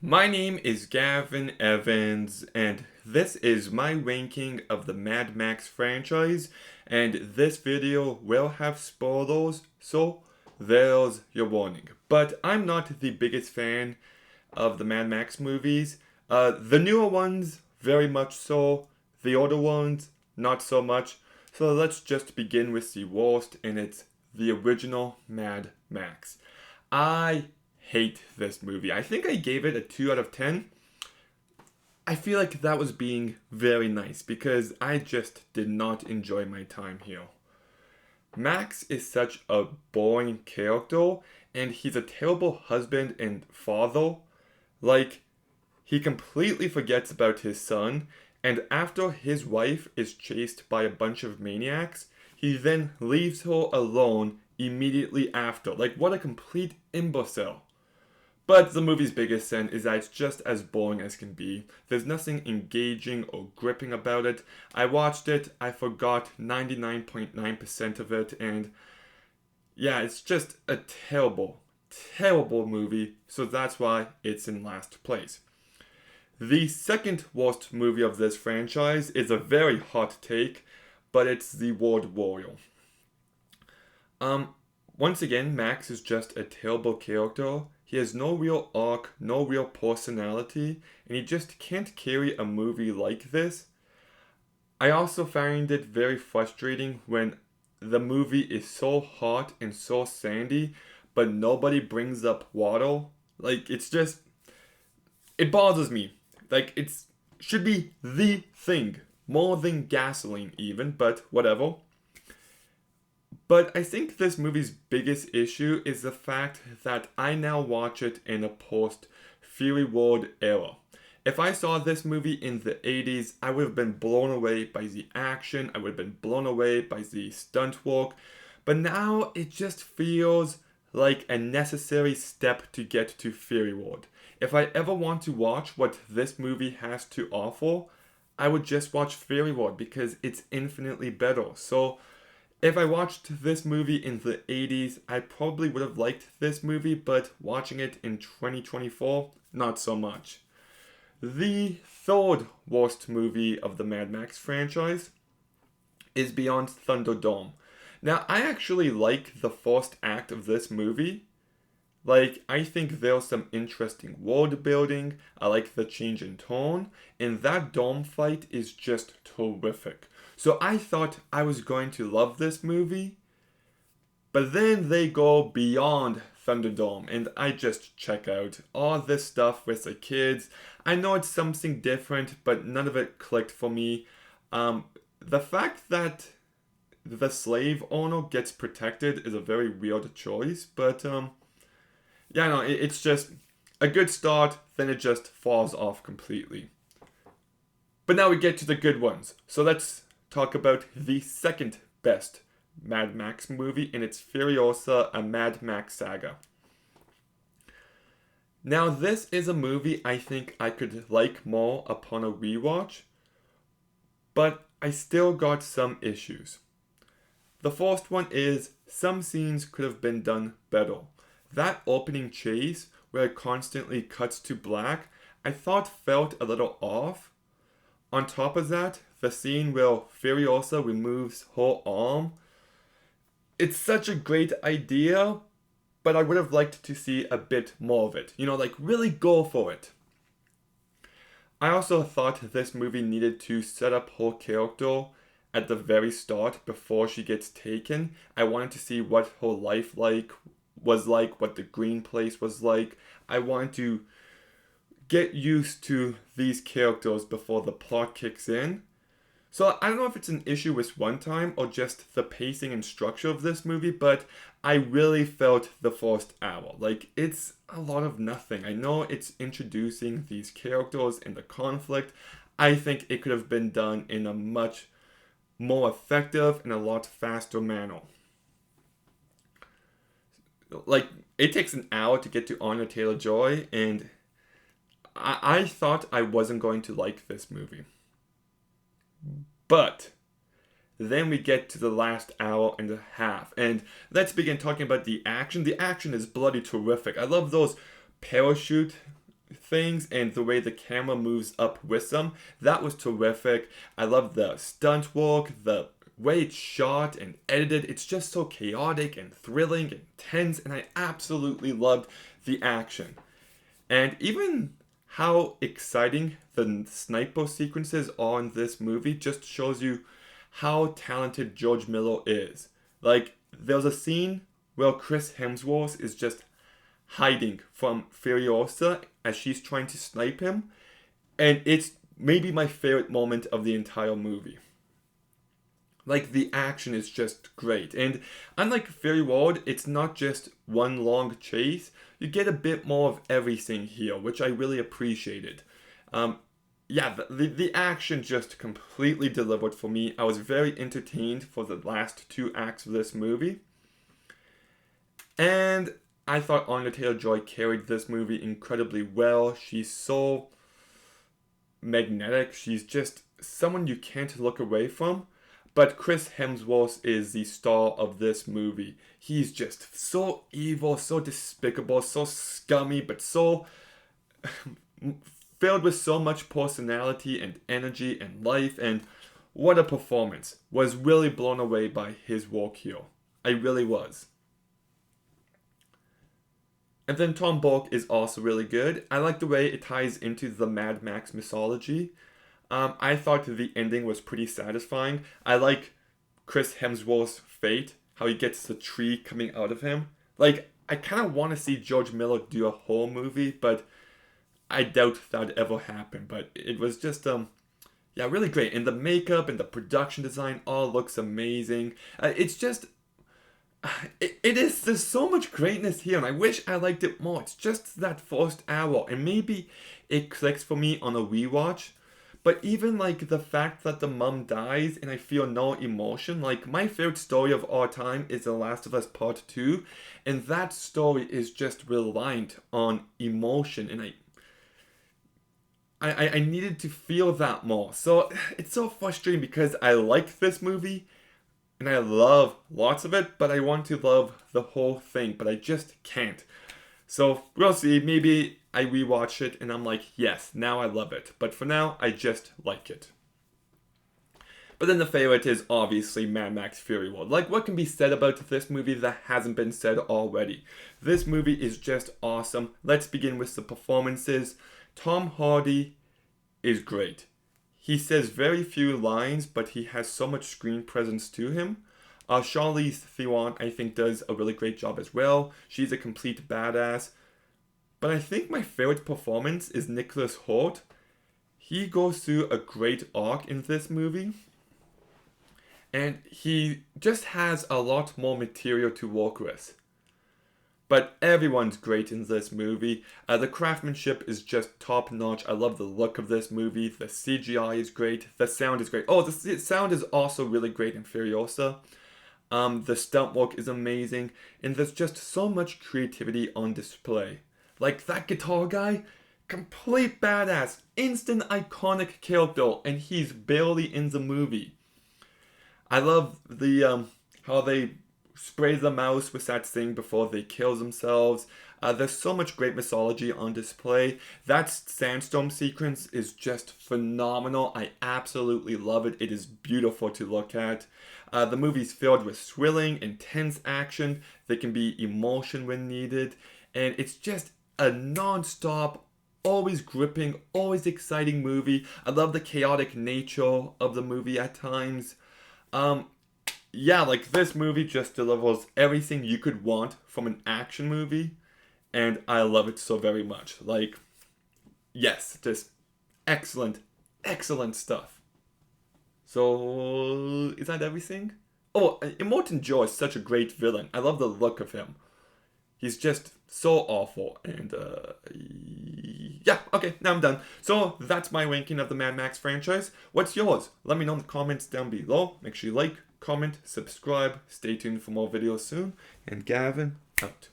My name is Gavin Evans, and this is my ranking of the Mad Max franchise, and this video will have spoilers, so there's your warning. But I'm not the biggest fan of the Mad Max movies. The newer ones, very much so. The older ones, not so much. So let's just begin with the worst, and it's the original Mad Max. I hate this movie. I think I gave it a 2 out of 10. I feel like that was being very nice because I just did not enjoy my time here. Max is such a boring character and he's a terrible husband and father. Like, he completely forgets about his son, and after his wife is chased by a bunch of maniacs, he then leaves her alone immediately after. Like, what a complete imbecile. But the movie's biggest sin is that it's just as boring as can be. There's nothing engaging or gripping about it. I watched it, I forgot 99.9% of it, and yeah, it's just a terrible, terrible movie, so that's why it's in last place. The second worst movie of this franchise is a very hot take, but it's The Road Warrior. Once again, Max is just a terrible character. He has no real arc, no real personality, and he just can't carry a movie like this. I also find it very frustrating when the movie is so hot and so sandy, but nobody brings up water. Like, it's just, it bothers me. Like, it's should be the thing, more than gasoline even, but whatever. But I think this movie's biggest issue is the fact that I now watch it in a post-Fury Road era. If I saw this movie in the 80s, I would have been blown away by the action, I would have been blown away by the stunt work, but now it just feels like a necessary step to get to Fury Road. If I ever want to watch what this movie has to offer, I would just watch Fury Road because it's infinitely better. So if I watched this movie in the 80s, I probably would have liked this movie, but watching it in 2024, not so much. The third worst movie of the Mad Max franchise is Beyond Thunderdome. Now, I actually like the first act of this movie. Like, I think there's some interesting world building, I like the change in tone, and that dome fight is just terrific. So I thought I was going to love this movie, but then they go beyond Thunderdome, and I just check out. All this stuff with the kids, I know it's something different, but none of it clicked for me. The fact that the slave owner gets protected is a very weird choice, but yeah, no, it's just a good start, then it just falls off completely. But now we get to the good ones. So let's talk about the second best Mad Max movie, and it's Furiosa, a Mad Max saga. Now, this is a movie I think I could like more upon a rewatch, but I still got some issues. The first one is some scenes could have been done better. That opening chase, where it constantly cuts to black, I thought felt a little off. On top of that, the scene where Furiosa removes her arm, it's such a great idea, but I would have liked to see a bit more of it. You know, like, really go for it. I also thought this movie needed to set up her character at the very start before she gets taken. I wanted to see what her life was like, what the green place was like. I wanted to get used to these characters before the plot kicks in. So I don't know if it's an issue with runtime or just the pacing and structure of this movie, but I really felt the first hour. Like, it's a lot of nothing. I know it's introducing these characters and the conflict. I think it could have been done in a much more effective and a lot faster manner. Like, it takes an hour to get to Anya Taylor-Joy, and I thought I wasn't going to like this movie. But then we get to the last hour and a half, and let's begin talking about the action. The action is bloody terrific. I love those parachute things and the way the camera moves up with them, that was terrific. I love the stunt work, the way it's shot and edited. It's just so chaotic and thrilling and tense, and I absolutely loved the action. And even how exciting the sniper sequences are in this movie just shows you how talented George Miller is. Like, there's a scene where Chris Hemsworth is just hiding from Furiosa as she's trying to snipe him, and it's maybe my favorite moment of the entire movie. Like, the action is just great, and unlike Fury Road, it's not just one long chase. You get a bit more of everything here, which I really appreciated. Yeah, the action just completely delivered for me. I was very entertained for the last 2 acts of this movie. And I thought Anya Taylor-Joy carried this movie incredibly well. She's so magnetic. She's just someone you can't look away from. But Chris Hemsworth is the star of this movie. He's just so evil, so despicable, so scummy, but so filled with so much personality and energy and life. And what a performance. Was really blown away by his work here. I really was. And then Tom Burke is also really good. I like the way it ties into the Mad Max mythology. I thought the ending was pretty satisfying. I like Chris Hemsworth's fate, how he gets the tree coming out of him. Like, I kind of want to see George Miller do a whole movie, but I doubt that would ever happen. But it was just, yeah, really great. And the makeup and the production design all looks amazing. It's just, there's so much greatness here, and I wish I liked it more. It's just that first hour, and maybe it clicks for me on a rewatch. But even like the fact that the mom dies and I feel no emotion, like my favorite story of all time is The Last of Us Part 2, and that story is just reliant on emotion, and I needed to feel that more. So it's so frustrating because I like this movie and I love lots of it, but I want to love the whole thing, but I just can't. So we'll see. Maybe I rewatch it and I'm like, yes, now I love it. But for now, I just like it. But then the favorite is obviously Mad Max Fury Road. Like, what can be said about this movie that hasn't been said already? This movie is just awesome. Let's begin with the performances. Tom Hardy is great. He says very few lines, but he has so much screen presence to him. Charlize Theron, I think, does a really great job as well. She's a complete badass. But I think my favorite performance is Nicholas Hoult. He goes through a great arc in this movie. And he just has a lot more material to work with. But everyone's great in this movie. The craftsmanship is just top notch. I love the look of this movie. The CGI is great. The sound is great. Oh, the sound is also really great in Furiosa. The stunt work is amazing. And there's just so much creativity on display. Like that guitar guy, complete badass. Instant iconic character. And he's barely in the movie. I love the how they spray the mouse with that thing before they kill themselves. There's so much great mythology on display. That sandstorm sequence is just phenomenal. I absolutely love it. It is beautiful to look at. The movie's filled with thrilling, intense action. There can be emotion when needed. And it's just a non-stop, always gripping, always exciting movie. I love the chaotic nature of the movie at times. Yeah, like this movie just delivers everything you could want from an action movie, and I love it so very much. Like, yes, just excellent, excellent stuff. So, is that everything? Oh, Immortan Joe is such a great villain. I love the look of him. He's just so awful, and yeah, okay, now I'm done. So, that's my ranking of the Mad Max franchise. What's yours? Let me know in the comments down below. Make sure you like, comment, subscribe. Stay tuned for more videos soon. And Gavin, out.